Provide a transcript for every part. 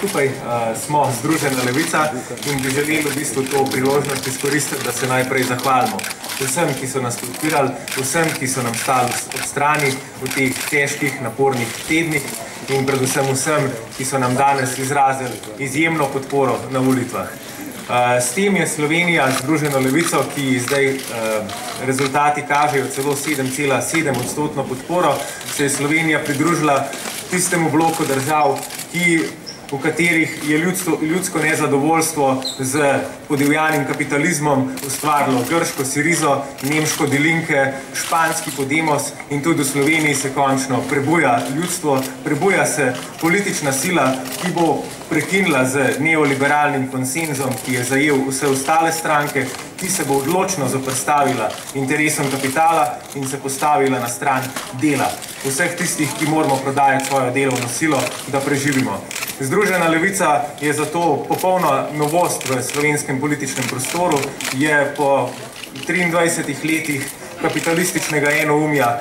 skupaj smo Združena levica in bi želeli v bistvu to priložnost izkoristiti, da se najprej zahvalimo vsem, ki so nas podpirali, vsem, ki so nam stali ob strani v teh težkih, napornih tednih in predvsem vsem, ki so nam danes izrazili izjemno podporo na volitvah. S tem je Slovenija Združeno levico, ki zdaj rezultati kažejo celo 7,7% podporo, se je Slovenija pridružila tistemu bloku držav, v katerih je ljudsko nezadovoljstvo z podivjanim kapitalizmom ustvarilo grško Sirizo, nemško Die Linke, španski Podemos in tudi v Sloveniji se končno prebuja ljudstvo, prebuja se politična sila, ki bo prekinila z neoliberalnim konsenzom, ki je zajel vse ostale stranke, ki se bo odločno zoperstavila interesom kapitala in se postavila na stran dela. Vseh tistih, ki moramo prodajati svojo delovno silo, da preživimo. Združena levica je zato popolna novost v slovenskem političnem prostoru, je po 23 letih kapitalističnega enoumja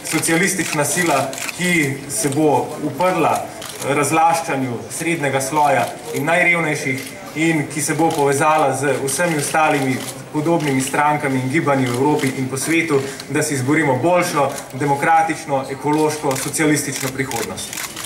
socialistična sila, ki se bo uprla razlaščanju srednjega sloja in najrevnejših in ki se bo povezala z vsemi ostalimi podobnimi strankami in gibanji v Evropi in po svetu, da si izborimo boljšo, demokratično, ekološko, socialistično prihodnost.